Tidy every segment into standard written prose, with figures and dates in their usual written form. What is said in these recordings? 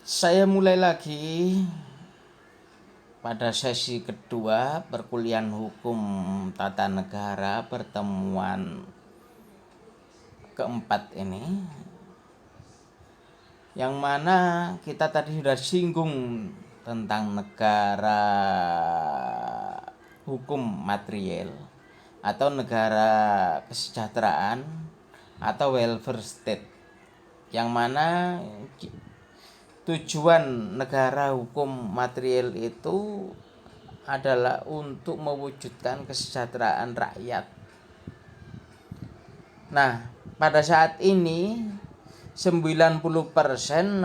Saya mulai lagi pada sesi kedua perkuliahan hukum tata negara pertemuan keempat ini, yang mana kita tadi sudah singgung tentang negara hukum material atau negara kesejahteraan atau welfare state, yang mana tujuan negara hukum material itu adalah untuk mewujudkan kesejahteraan rakyat. Nah, pada saat ini 90%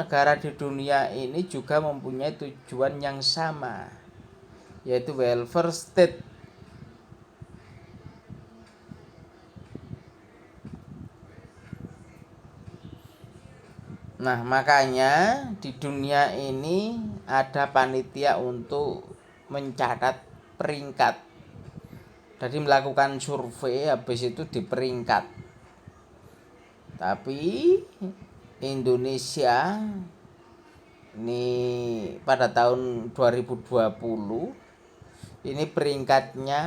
negara di dunia ini juga mempunyai tujuan yang sama, yaitu welfare state. Nah, makanya di dunia ini ada panitia untuk mencatat peringkat. Jadi melakukan survei, habis itu diperingkat. Tapi Indonesia ini pada tahun 2020 ini peringkatnya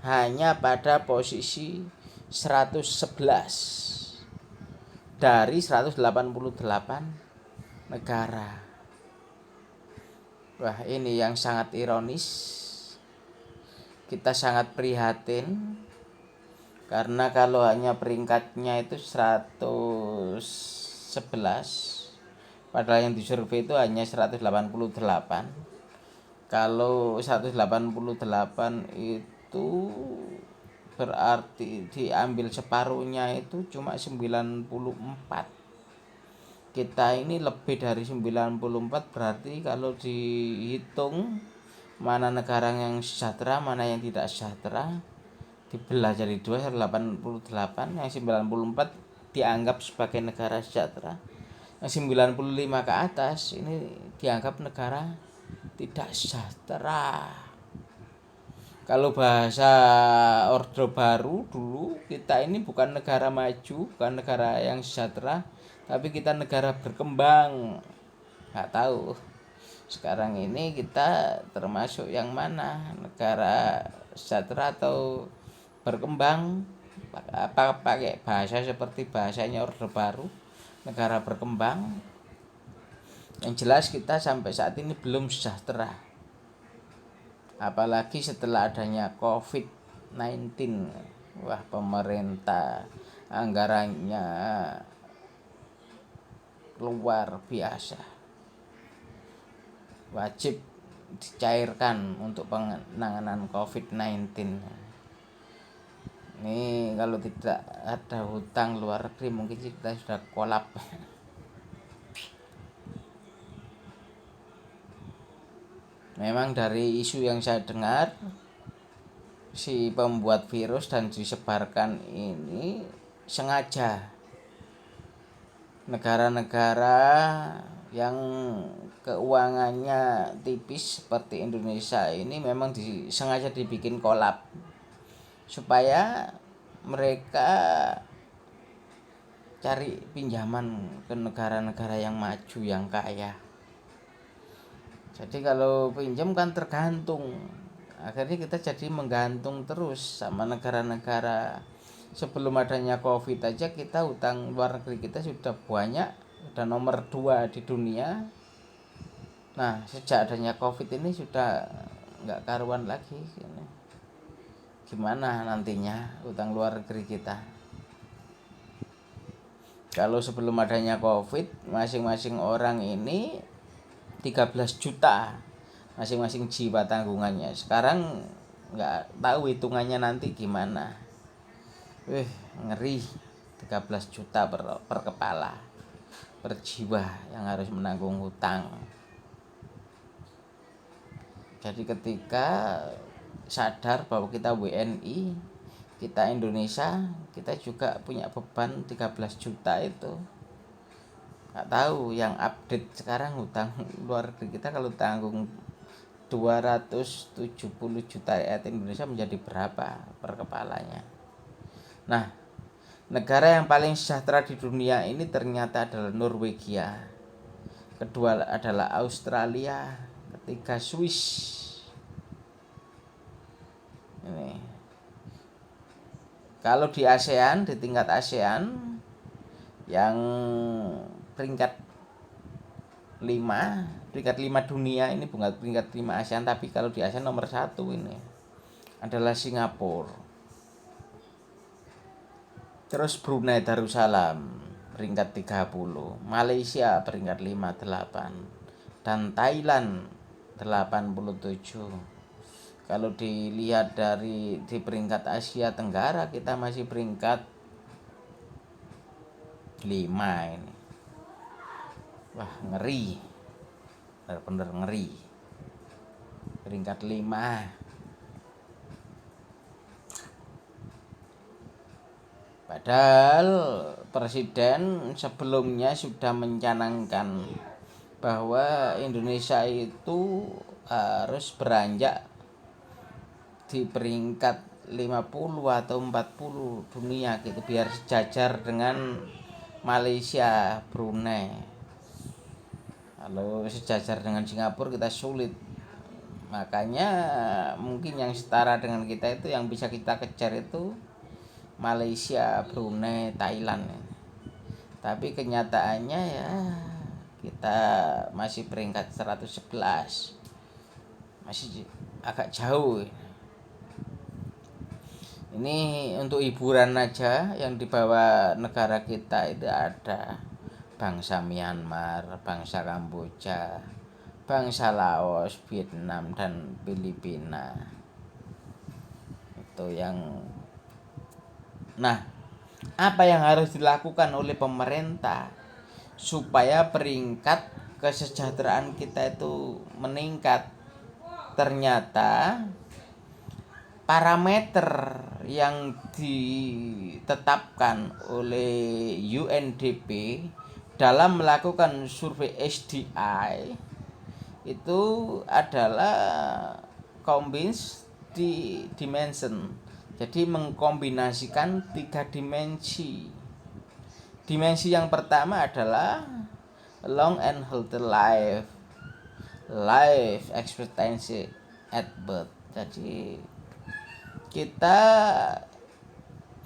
hanya pada posisi 111 dari 188 negara. Wah, ini yang sangat ironis. Kita sangat prihatin karena kalau hanya peringkatnya itu 111, padahal yang disurvei itu hanya 188. Kalau 188 itu berarti diambil separuhnya itu cuma 94. Kita ini lebih dari 94, berarti kalau dihitung mana negara yang sejahtera, mana yang tidak sejahtera, dibelah jadi 2, 188. Yang 94 dianggap sebagai negara sejahtera, yang 95 ke atas ini dianggap negara tidak sejahtera. Kalau bahasa Orde Baru dulu, kita ini bukan negara maju, bukan negara yang sejahtera, tapi kita negara berkembang. Nggak tahu sekarang ini kita termasuk yang mana, negara sejahtera atau berkembang? Apa pakai bahasa seperti bahasanya Orde Baru, negara berkembang? Yang jelas kita sampai saat ini belum sejahtera, apalagi setelah adanya COVID-19. Wah, pemerintah anggarannya luar biasa, wajib dicairkan untuk penanganan COVID-19. Ini kalau tidak ada hutang luar negeri mungkin kita sudah kolap. Memang dari isu yang saya dengar, si pembuat virus dan disebarkan ini sengaja negara-negara yang keuangannya tipis seperti Indonesia ini memang sengaja dibikin kolap supaya mereka cari pinjaman ke negara-negara yang maju, yang kaya. Jadi kalau pinjam kan tergantung, akhirnya kita jadi menggantung terus sama negara-negara. Sebelum adanya COVID aja kita hutang luar negeri kita sudah banyak, sudah nomor 2 di dunia. Nah, sejak adanya COVID ini sudah nggak karuan lagi. Gimana nantinya hutang luar negeri kita? Kalau sebelum adanya COVID, masing-masing orang ini 13 juta masing-masing jiwa tanggungannya. Sekarang nggak tahu hitungannya nanti gimana. Ngeri, 13 juta per kepala, per jiwa yang harus menanggung hutang. Jadi ketika sadar bahwa kita WNI, kita Indonesia, kita juga punya beban 13 juta itu. Nggak tahu yang update sekarang hutang luar negeri kita kalau tanggung 270 juta rakyat Indonesia menjadi berapa per kepalanya. Nah, negara yang paling sejahtera di dunia ini ternyata adalah Norwegia. kedua adalah Australia, ketiga Swiss. Ini kalau di ASEAN, di tingkat ASEAN yang peringkat 5 dunia ini, bukan peringkat 5 ASEAN, tapi kalau di ASEAN nomor 1 ini adalah Singapura. Terus Brunei Darussalam peringkat 30, Malaysia peringkat 58, dan Thailand 87. Kalau dilihat di peringkat Asia Tenggara, kita masih peringkat 5 ini. Wah, ngeri. Benar-benar ngeri. Peringkat 5. Padahal presiden sebelumnya sudah mencanangkan bahwa Indonesia itu harus beranjak di peringkat 50 atau 40 dunia gitu, biar sejajar dengan Malaysia, Brunei. Kalau sejajar dengan Singapura kita sulit. Makanya mungkin yang setara dengan kita itu, yang bisa kita kejar itu Malaysia, Brunei, Thailand. Tapi kenyataannya ya kita masih peringkat 111. Masih agak jauh. Ini untuk hiburan aja, yang dibawa negara kita itu ada bangsa Myanmar, bangsa Kamboja, bangsa Laos, Vietnam, dan Filipina. Itu yang. Nah, apa yang harus dilakukan oleh pemerintah supaya peringkat kesejahteraan kita itu meningkat? Ternyata parameter yang ditetapkan oleh UNDP dalam melakukan survei SDI itu adalah combines dimension. Jadi mengkombinasikan 3 dimensi. Dimensi yang pertama adalah long and healthy life expectancy at birth. Jadi kita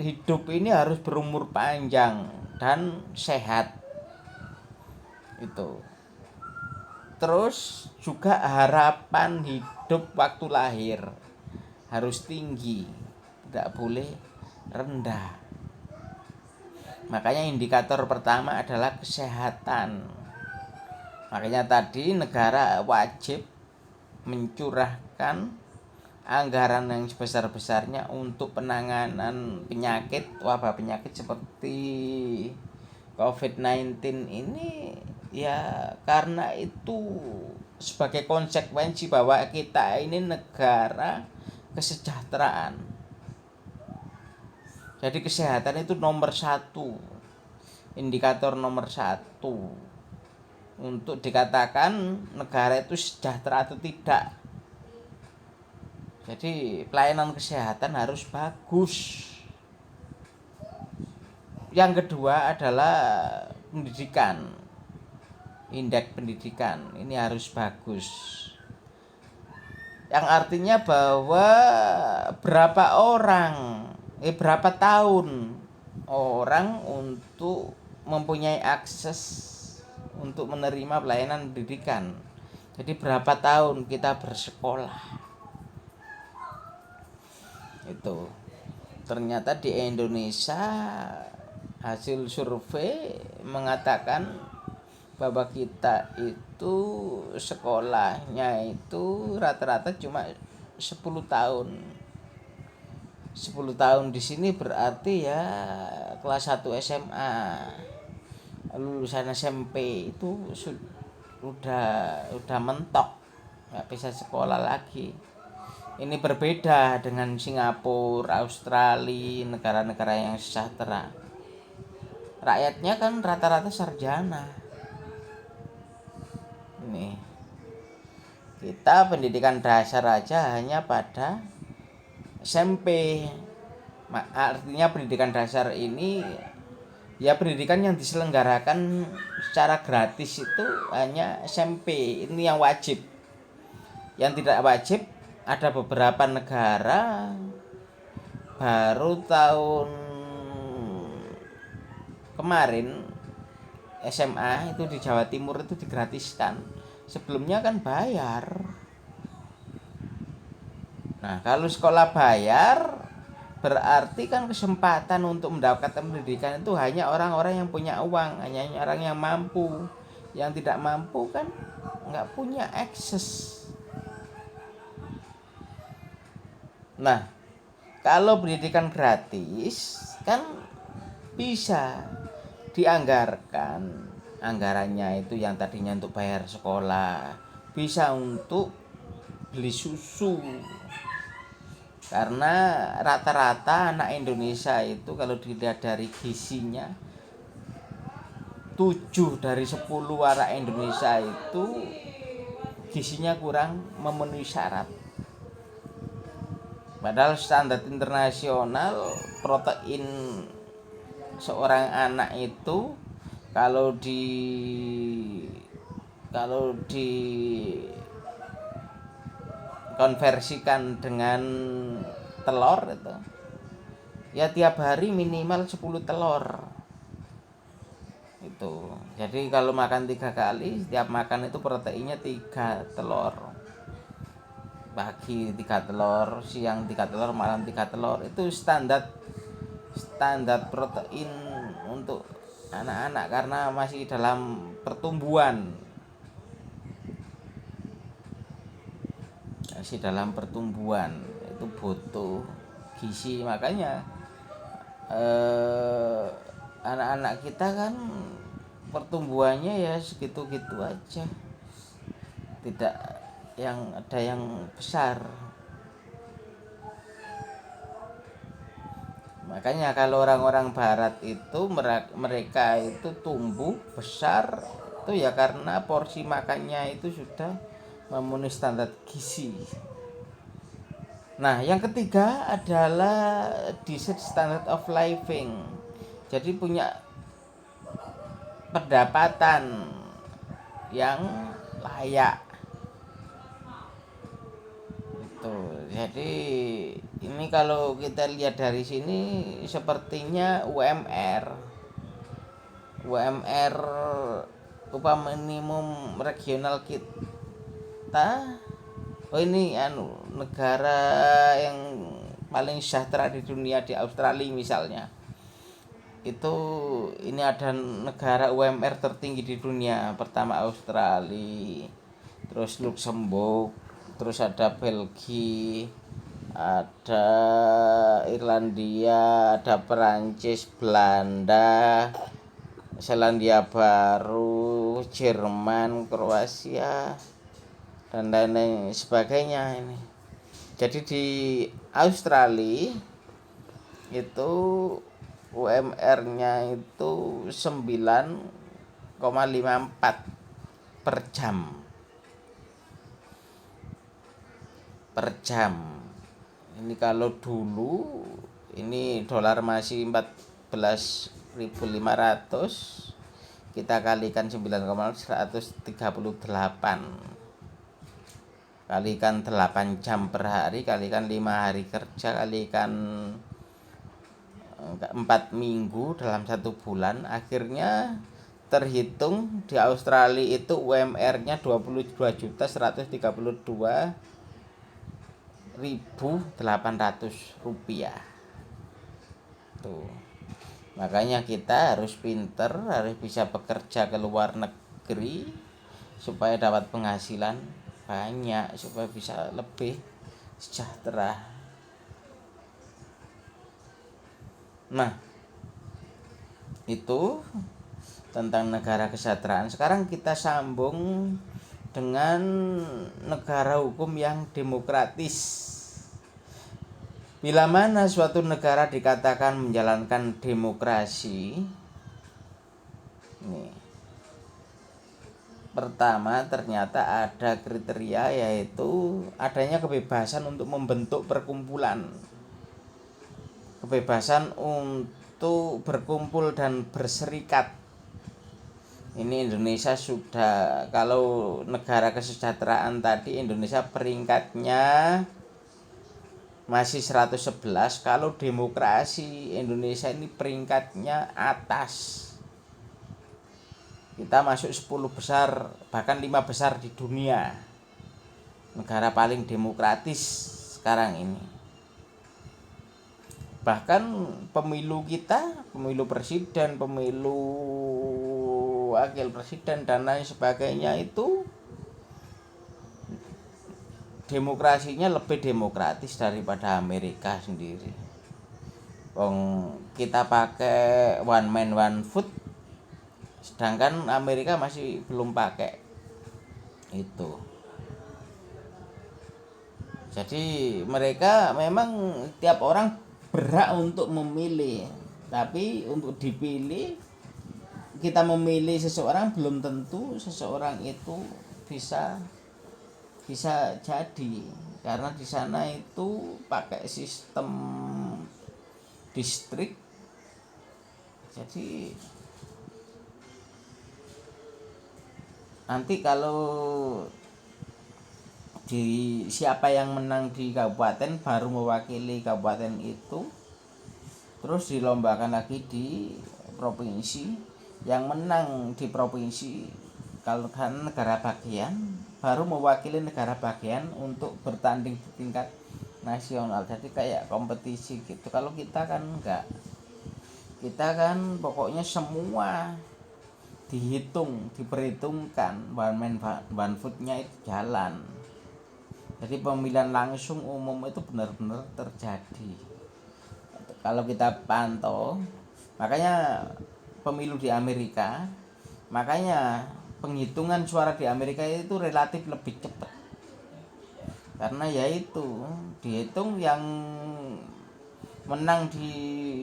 hidup ini harus berumur panjang dan sehat. Itu. Terus juga harapan hidup waktu lahir harus tinggi, tidak boleh rendah. Makanya indikator pertama adalah kesehatan. Makanya tadi negara wajib mencurahkan anggaran yang sebesar-besarnya untuk penanganan penyakit, wabah penyakit seperti COVID-19 ini, ya karena itu sebagai konsekuensi bahwa kita ini negara kesejahteraan. Jadi kesehatan itu nomor 1, indikator nomor 1 untuk dikatakan negara itu sejahtera atau tidak. Jadi pelayanan kesehatan harus bagus. Yang kedua adalah pendidikan. Indeks pendidikan ini harus bagus. Yang artinya bahwa berapa tahun orang untuk mempunyai akses untuk menerima pelayanan pendidikan. Jadi berapa tahun kita bersekolah. Itu ternyata di Indonesia hasil survei mengatakan bahwa kita itu sekolahnya itu rata-rata cuma 10 tahun. 10 tahun di sini berarti ya kelas 1 SMA, lulusan SMP itu udah mentok, nggak bisa sekolah lagi. Ini berbeda dengan Singapura, Australia, negara-negara yang sejahtera. Rakyatnya kan rata-rata sarjana. Ini kita pendidikan dasar aja hanya pada SMP. Artinya pendidikan dasar ini Ya, pendidikan yang diselenggarakan secara gratis itu hanya SMP, ini yang wajib. Yang tidak wajib ada beberapa negara baru tahun kemarin SMA itu di Jawa Timur itu digratiskan. Sebelumnya kan bayar. Nah, kalau sekolah bayar berarti kan kesempatan untuk mendapatkan pendidikan itu hanya orang-orang yang punya uang, hanya orang yang mampu. Yang tidak mampu kan nggak punya akses. Nah, kalau pendidikan gratis kan bisa dianggarkan, anggarannya itu yang tadinya untuk bayar sekolah bisa untuk beli susu, karena rata-rata anak Indonesia itu kalau dilihat dari gizinya 7 dari 10 anak Indonesia itu gizinya kurang memenuhi syarat. Padahal standar internasional protein seorang anak itu kalau di konversikan dengan telur itu ya tiap hari minimal 10 telur itu. Jadi kalau makan 3 kali, setiap makan itu proteinnya 3 telur. Pagi 3 telur, siang 3 telur, malam 3 telur. Itu standar protein untuk anak-anak karena masih dalam pertumbuhan. Masih dalam pertumbuhan itu butuh gizi, makanya anak-anak kita kan pertumbuhannya ya segitu-gitu aja, tidak yang ada yang besar. Makanya kalau orang-orang barat itu mereka itu tumbuh besar itu ya karena porsi makannya itu sudah memenuhi standar gizi. Nah, yang ketiga adalah decent standard of living. Jadi punya pendapatan yang layak. Itu. Jadi ini kalau kita lihat dari sini sepertinya UMR upah minimum regional kita, oh ini negara yang paling sejahtera di dunia di Australia misalnya. Itu ini ada negara UMR tertinggi di dunia. Pertama Australia, terus Luxembourg, terus ada Belgia, ada Irlandia, ada Perancis, Belanda, Selandia Baru, Jerman, Kroasia, dan lain-lain sebagainya ini. Jadi di Australia itu UMR-nya itu 9,54 per jam. Ini kalau dulu ini dolar masih 14.500, kita kalikan 9,138, kalikan 8 jam per hari, kalikan 5 hari kerja, kalikan 4 minggu dalam 1 bulan, akhirnya terhitung di Australia itu UMR-nya 22.132.800 rupiah. Tuh. Makanya kita harus pinter, harus bisa bekerja ke luar negeri supaya dapat penghasilan banyak, supaya bisa lebih sejahtera. Nah, itu tentang negara kesejahteraan. Sekarang kita sambung dengan negara hukum yang demokratis. Bila mana suatu negara dikatakan menjalankan demokrasi, nih, pertama ternyata ada kriteria, yaitu adanya kebebasan untuk membentuk perkumpulan, kebebasan untuk berkumpul dan berserikat. Ini Indonesia sudah, kalau negara kesejahteraan tadi Indonesia peringkatnya masih 111, kalau demokrasi Indonesia ini peringkatnya atas. Kita masuk 10 besar, bahkan 5 besar di dunia. Negara paling demokratis sekarang ini. Bahkan pemilu kita, pemilu presiden, pemilu wakil presiden dan lain sebagainya itu demokrasinya lebih demokratis daripada Amerika sendiri. Kita pakai one man one vote, sedangkan Amerika masih belum pakai itu. Jadi mereka memang tiap orang berhak untuk memilih, tapi untuk dipilih, kita memilih seseorang belum tentu seseorang itu bisa jadi, karena di sana itu pakai sistem distrik. Jadi nanti kalau siapa yang menang di kabupaten baru mewakili kabupaten itu, terus dilombakan lagi di provinsi. Yang menang di provinsi, kalau kan negara bagian, baru mewakili negara bagian untuk bertanding di tingkat nasional. Jadi kayak kompetisi gitu. Kalau kita kan enggak, kita kan pokoknya semua dihitung, diperhitungkan, one man one vote-nya itu jalan. Jadi pemilihan langsung umum itu benar-benar terjadi. Kalau kita pantau, makanya pemilu di Amerika, makanya penghitungan suara di Amerika itu relatif lebih cepat. Karena yaitu dihitung yang menang di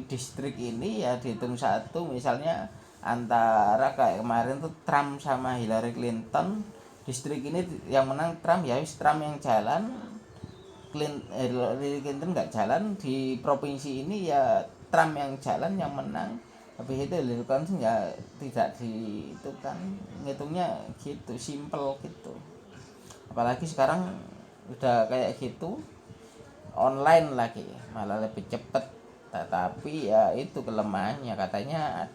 distrik ini ya dihitung satu, misalnya antara kayak kemarin tuh Trump sama Hillary Clinton. Distrik ini yang menang Trump, ya Trump yang jalan, Hillary Clinton nggak jalan. Di provinsi ini ya Trump yang jalan, yang menang. Tapi itu Hillary Clinton ya tidak di itu kan, ngitungnya gitu, simple gitu. Apalagi sekarang udah kayak gitu, online lagi malah lebih cepat. Tetapi ya itu kelemahannya, katanya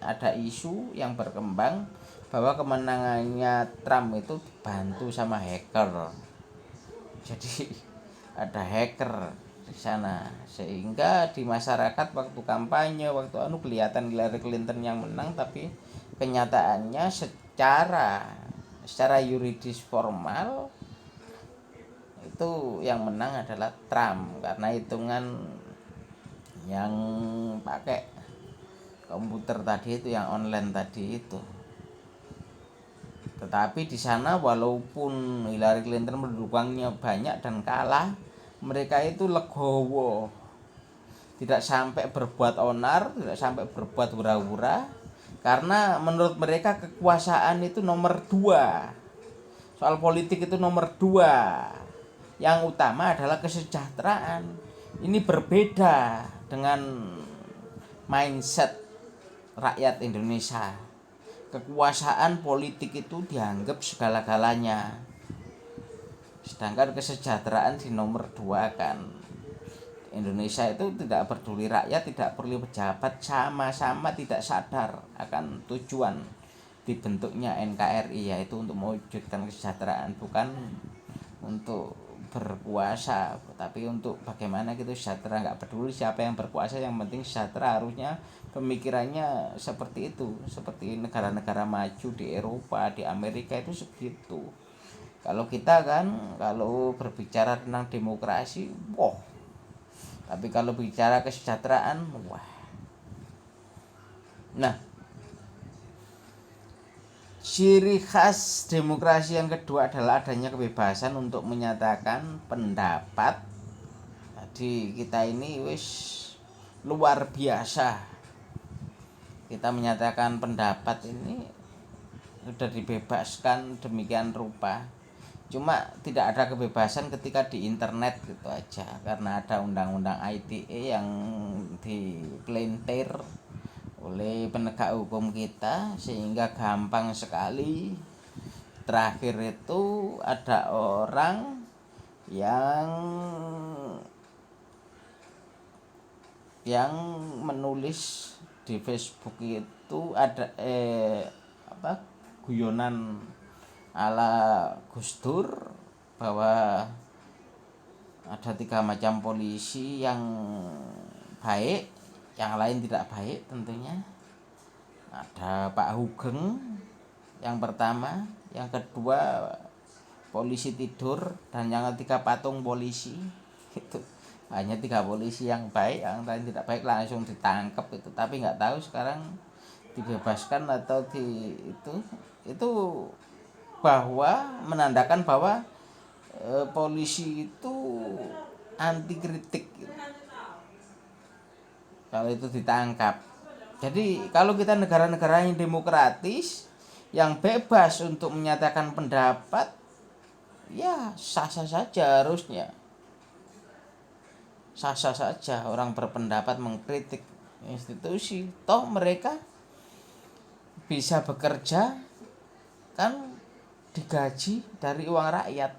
ada isu yang berkembang bahwa kemenangannya Trump itu dibantu sama hacker. Jadi ada hacker di sana, sehingga di masyarakat waktu kampanye, waktu kelihatan Hillary Clinton yang menang, tapi kenyataannya secara yuridis formal itu yang menang adalah Trump, karena hitungan yang pakai komputer tadi itu, yang online tadi itu. Tetapi di sana walaupun Hillary Clinton pendukungnya banyak dan kalah, mereka itu legowo, tidak sampai berbuat onar, tidak sampai berbuat hura-hura, karena menurut mereka kekuasaan itu nomor 2, soal politik itu nomor 2, yang utama adalah kesejahteraan. Ini berbeda dengan mindset rakyat Indonesia. Kekuasaan politik itu dianggap segala-galanya, sedangkan kesejahteraan di nomor 2 kan. Indonesia itu tidak peduli rakyat, tidak perlu pejabat, sama-sama tidak sadar akan tujuan dibentuknya NKRI, yaitu untuk mewujudkan kesejahteraan, bukan untuk berkuasa, tapi untuk bagaimana gitu sejahtera. Nggak peduli siapa yang berkuasa, yang penting sejahtera. Harusnya pemikirannya seperti itu, seperti negara-negara maju di Eropa, di Amerika itu segitu. Kalau kita kan, kalau berbicara tentang demokrasi, wah, tapi kalau bicara kesejahteraan, wah. Nah, ciri khas demokrasi yang kedua adalah adanya kebebasan untuk menyatakan pendapat. Jadi kita ini wis luar biasa. Kita menyatakan pendapat ini sudah dibebaskan demikian rupa. Cuma tidak ada kebebasan ketika di internet gitu aja, karena ada undang-undang ITE yang dipelintir oleh penegak hukum kita sehingga gampang sekali. Terakhir itu ada orang yang menulis di Facebook itu ada guyonan ala Gus Dur bahwa ada 3 macam polisi yang baik, yang lain tidak baik tentunya. Ada Pak Hugeng yang pertama, yang kedua polisi tidur, dan yang ketiga patung polisi. Itu hanya 3 polisi yang baik, yang lain tidak baik langsung ditangkap itu. Tapi nggak tahu sekarang dibebaskan atau itu bahwa menandakan bahwa polisi itu anti kritik kalau itu ditangkap. Jadi kalau kita negara-negara yang demokratis, yang bebas untuk menyatakan pendapat, ya sah-sah saja harusnya. Sah-sah saja orang berpendapat mengkritik institusi. Toh mereka bisa bekerja kan digaji dari uang rakyat.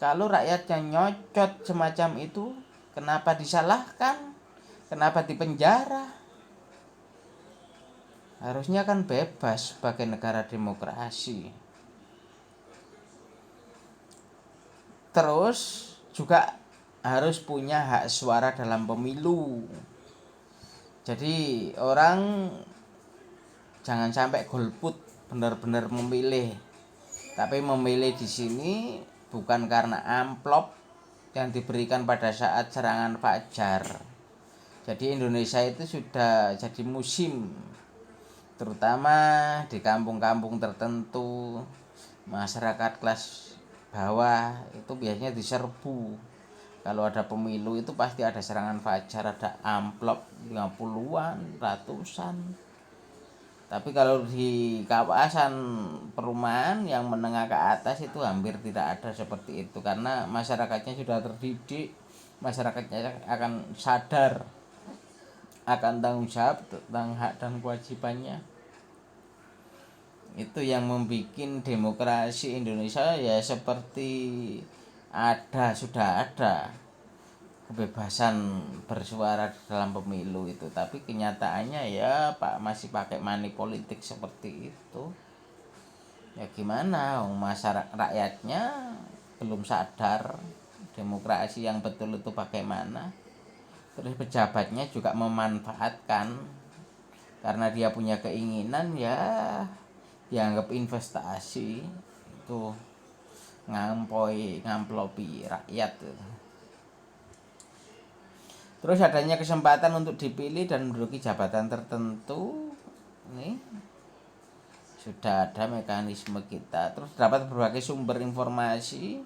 Kalau rakyatnya nyocot semacam itu, kenapa disalahkan? Kenapa dipenjara? Harusnya kan bebas sebagai negara demokrasi. Terus juga harus punya hak suara dalam pemilu. Jadi orang jangan sampai golput benar-benar memilih. Tapi memilih di sini bukan karena amplop yang diberikan pada saat serangan fajar. Jadi Indonesia itu sudah jadi musim, terutama di kampung-kampung tertentu, masyarakat kelas bawah itu biasanya diserbu. Kalau ada pemilu itu pasti ada serangan fajar, ada amplop 50-an, ratusan. Tapi kalau di kawasan perumahan yang menengah ke atas itu hampir tidak ada seperti itu, karena masyarakatnya sudah terdidik, masyarakatnya akan sadar akan tanggung jawab tentang hak dan kewajibannya. Itu yang membuat demokrasi Indonesia ya seperti sudah ada kebebasan bersuara dalam pemilu itu, tapi kenyataannya ya Pak masih pakai money politik seperti itu. Ya gimana, masyarakat rakyatnya belum sadar demokrasi yang betul itu bagaimana. Terus pejabatnya juga memanfaatkan karena dia punya keinginan, ya dianggap investasi, itu ngamplopi rakyat. Terus adanya kesempatan untuk dipilih dan menduduki jabatan tertentu, ini sudah ada mekanisme kita. Terus dapat berbagai sumber informasi,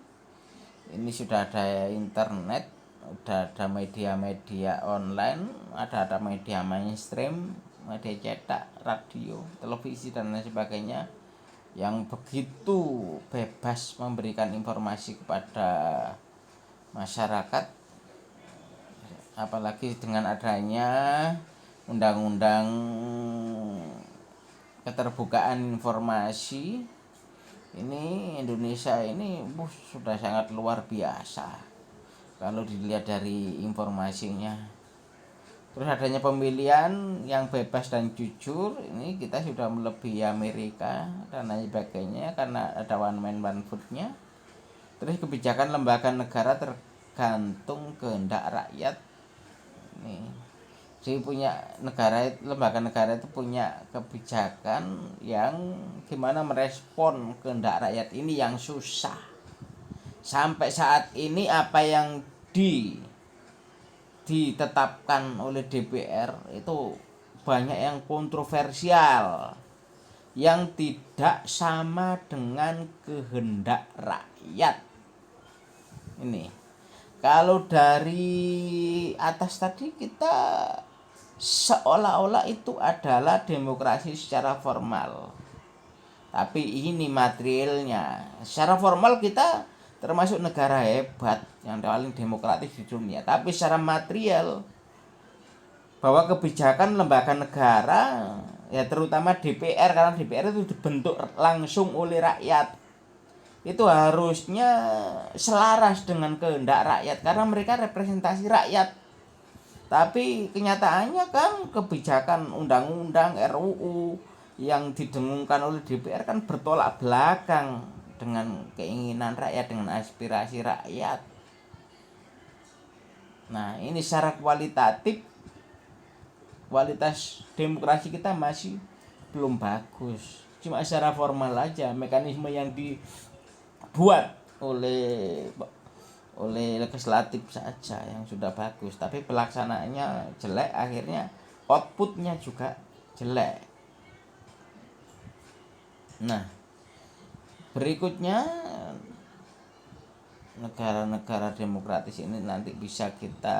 ini sudah ada internet, sudah ada media-media online, ada media mainstream, media cetak, radio, televisi dan lain sebagainya, yang begitu bebas memberikan informasi kepada masyarakat. Apalagi dengan adanya undang-undang keterbukaan informasi ini, Indonesia ini sudah sangat luar biasa kalau dilihat dari informasinya. Terus adanya pemilihan yang bebas dan jujur, ini kita sudah melebihi Amerika dan lain sebagainya karena ada one man one vote-nya. Terus kebijakan lembaga negara tergantung kehendak rakyat. Nih, jadi lembaga negara itu punya kebijakan yang gimana merespon kehendak rakyat ini yang susah. Sampai saat ini apa yang ditetapkan oleh DPR itu banyak yang kontroversial, yang tidak sama dengan kehendak rakyat. Ini kalau dari atas tadi kita seolah-olah itu adalah demokrasi secara formal. Tapi ini materialnya. Secara formal kita termasuk negara hebat yang paling demokratis di dunia. Tapi secara material, bahwa kebijakan lembaga negara, ya terutama DPR, karena DPR itu dibentuk langsung oleh rakyat, itu harusnya selaras dengan kehendak rakyat karena mereka representasi rakyat. Tapi kenyataannya kan kebijakan undang-undang RUU yang didengungkan oleh DPR kan bertolak belakang dengan keinginan rakyat, dengan aspirasi rakyat. Nah, ini secara kualitas demokrasi kita masih belum bagus. Cuma secara formal aja, mekanisme yang dibuat oleh legislatif saja yang sudah bagus, tapi pelaksanaannya jelek, akhirnya outputnya juga jelek. Nah, berikutnya negara-negara demokratis ini nanti bisa kita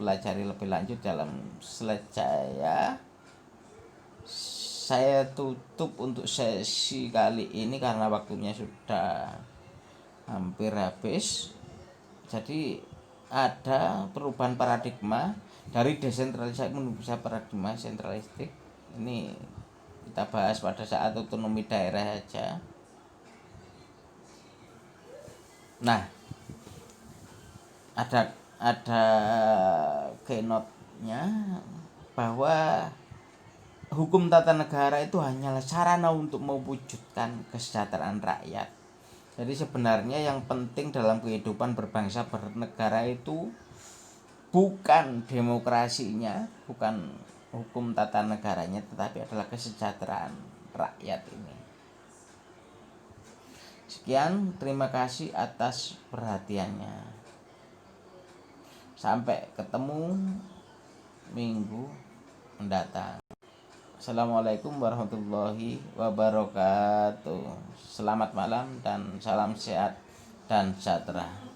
pelajari lebih lanjut dalam slide saya. Saya tutup untuk sesi kali ini karena waktunya sudah hampir habis. Jadi ada perubahan paradigma dari desentralisasi menuju paradigma sentralistik. Ini kita bahas pada saat otonomi daerah saja. Nah, ada keynote-nya bahwa hukum tata negara itu hanyalah sarana untuk mewujudkan kesejahteraan rakyat. Jadi sebenarnya yang penting dalam kehidupan berbangsa bernegara itu bukan demokrasinya, bukan hukum tata negaranya, tetapi adalah kesejahteraan rakyat ini. Sekian, terima kasih atas perhatiannya. Sampai ketemu minggu mendatang. Assalamualaikum warahmatullahi wabarakatuh. Selamat malam dan salam sehat dan sejahtera.